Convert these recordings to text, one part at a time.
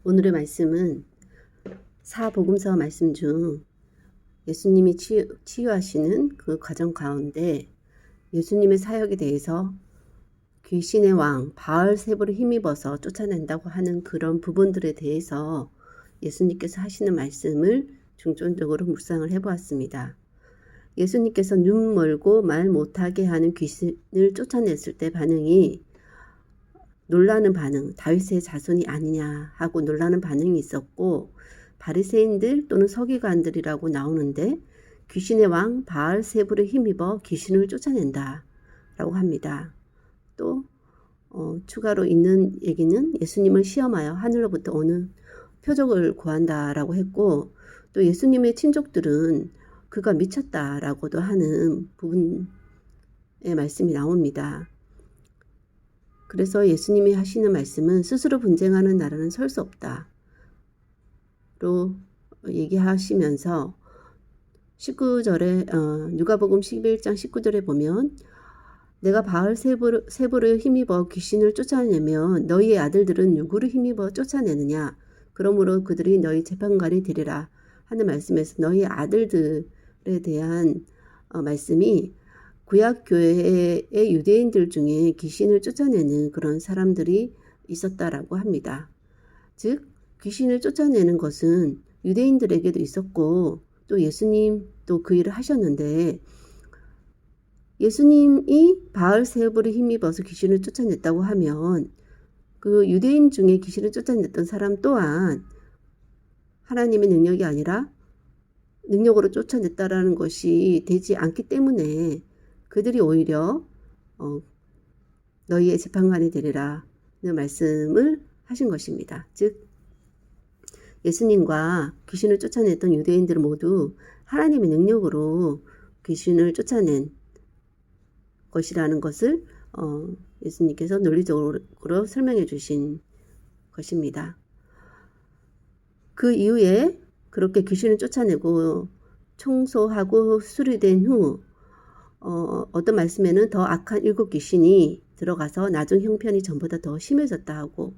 오늘의 말씀은 사복음서 말씀 중 예수님이 치유하시는 그 과정 가운데 예수님의 사역에 대해서 귀신의 왕 바알세불을 힘입어서 쫓아낸다고 하는 그런 부분들에 대해서 예수님께서 하시는 말씀을 중점적으로 묵상을 해보았습니다. 예수님께서 눈 멀고 말 못하게 하는 귀신을 쫓아냈을 때 반응이 놀라는 반응, 다윗의 자손이 아니냐 하고 놀라는 반응이 있었고, 바리새인들 또는 서기관들이라고 나오는데 귀신의 왕 바알세불에 힘입어 귀신을 쫓아낸다 라고 합니다. 또 추가로 있는 얘기는 예수님을 시험하여 하늘로부터 오는 표적을 구한다라고 했고, 또 예수님의 친족들은 그가 미쳤다라고도 하는 부분의 말씀이 나옵니다. 그래서 예수님이 하시는 말씀은 스스로 분쟁하는 나라는 설 수 없다 로 얘기하시면서 19절에 누가복음 11장 19절에 보면 내가 바알세불을 힘입어 귀신을 쫓아내면 너희의 아들들은 누구를 힘입어 쫓아내느냐 그러므로 그들이 너희 재판관이 되리라 하는 말씀에서 너희 아들들에 대한 말씀이 구약교회의 유대인들 중에 귀신을 쫓아내는 그런 사람들이 있었다라고 합니다. 즉 귀신을 쫓아내는 것은 유대인들에게도 있었고 또 예수님도 그 일을 하셨는데, 예수님이 바알세불에 힘입어서 귀신을 쫓아냈다고 하면 그 유대인 중에 귀신을 쫓아냈던 사람 또한 하나님의 능력이 아니라 능력으로 쫓아냈다라는 것이 되지 않기 때문에 그들이 오히려 너희의 재판관이 되리라는 말씀을 하신 것입니다. 즉 예수님과 귀신을 쫓아냈던 유대인들은 모두 하나님의 능력으로 귀신을 쫓아낸 것이라는 것을 예수님께서 논리적으로 설명해 주신 것입니다. 그 이후에 그렇게 귀신을 쫓아내고 청소하고 수리된 후 어떤 말씀에는 더 악한 7 귀신이 들어가서 나중 형편이 전보다 더 심해졌다 하고,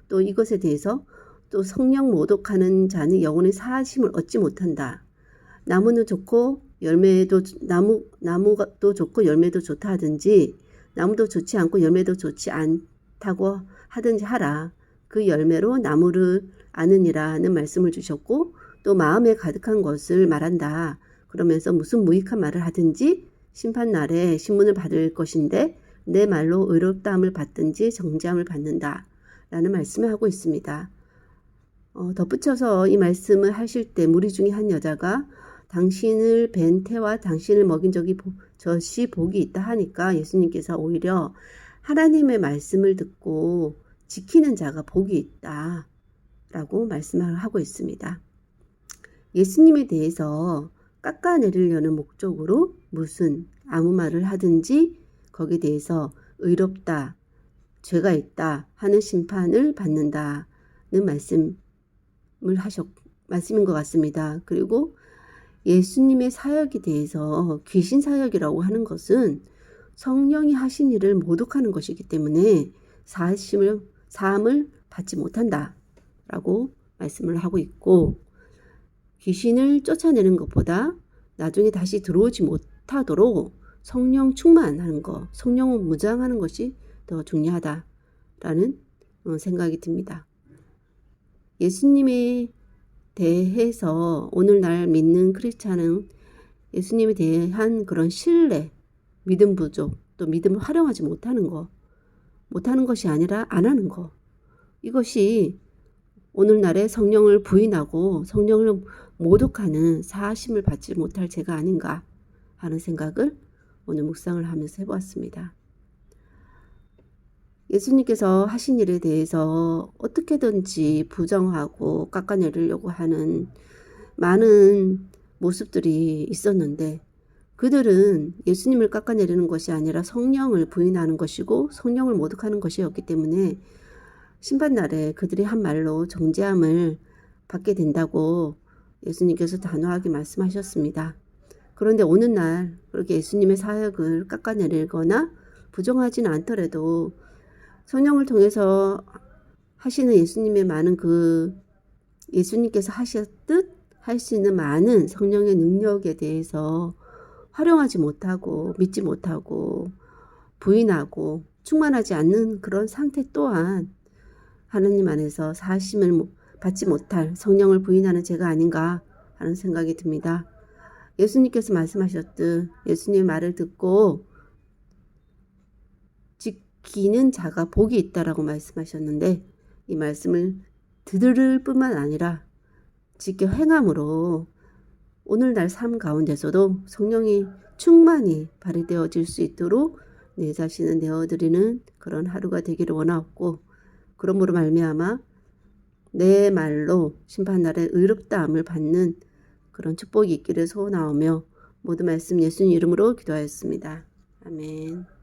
또 이것에 대해서 또 성령 모독하는 자는 영혼의 사하심을 얻지 못한다. 나무는 좋고 열매도 나무가 또 좋고 열매도 좋다 하든지 나무도 좋지 않고 열매도 좋지 않다고 하든지 하라. 그 열매로 나무를 아느니라는 말씀을 주셨고, 또 마음에 가득한 것을 말한다. 그러면서 무슨 무익한 말을 하든지 심판날에 신문을 받을 것인데 내 말로 의롭다함을 받든지 정죄함을 받는다 라는 말씀을 하고 있습니다. 덧붙여서 이 말씀을 하실 때 무리 중에 한 여자가 당신을 뵌 태와 당신을 먹인 젖이 복이 있다 하니까 예수님께서 오히려 하나님의 말씀을 듣고 지키는 자가 복이 있다 라고 말씀을 하고 있습니다. 예수님에 대해서 깎아내리려는 목적으로 무슨 아무 말을 하든지 거기에 대해서 의롭다, 죄가 있다 하는 심판을 받는다는 말씀인 것 같습니다. 그리고 예수님의 사역에 대해서 귀신 사역이라고 하는 것은 성령이 하신 일을 모독하는 것이기 때문에 사함을 받지 못한다라고 말씀을 하고 있고, 귀신을 쫓아내는 것보다 나중에 다시 들어오지 못하도록 성령 충만하는 것, 성령을 무장하는 것이 더 중요하다라는 생각이 듭니다. 예수님에 대해서 오늘날 믿는 크리스찬은 예수님에 대한 그런 신뢰, 믿음 부족, 또 믿음을 활용하지 못하는 것이 아니라 안 하는 것, 이것이 오늘날의 성령을 부인하고 성령을 모독하는 사하심을 받지 못할 죄가 아닌가 하는 생각을 오늘 묵상을 하면서 해보았습니다. 예수님께서 하신 일에 대해서 어떻게든지 부정하고 깎아내리려고 하는 많은 모습들이 있었는데, 그들은 예수님을 깎아내리는 것이 아니라 성령을 부인하는 것이고 성령을 모독하는 것이었기 때문에 심판날에 그들이 한 말로 정죄함을 받게 된다고 예수님께서 단호하게 말씀하셨습니다. 그런데 오늘날 그렇게 예수님의 사역을 깎아내리거나 부정하지는 않더라도 성령을 통해서 하시는 예수님의 많은 예수님께서 하셨듯 할 수 있는 많은 성령의 능력에 대해서 활용하지 못하고 믿지 못하고 부인하고 충만하지 않는 그런 상태 또한 하느님 안에서 사심을 받지 못할 성령을 부인하는 죄가 아닌가 하는 생각이 듭니다. 예수님께서 말씀하셨듯 예수님의 말을 듣고 지키는 자가 복이 있다라고 말씀하셨는데 이 말씀을 들을 뿐만 아니라 지켜 행함으로 오늘날 삶 가운데서도 성령이 충만히 발휘되어질 수 있도록 내 자신을 내어드리는 그런 하루가 되기를 원하옵고 그러므로 말미암아 내 말로 심판날에 의롭다함을 받는 그런 축복이 있기를 소원하오며 모든 말씀 예수님 이름으로 기도하였습니다. 아멘.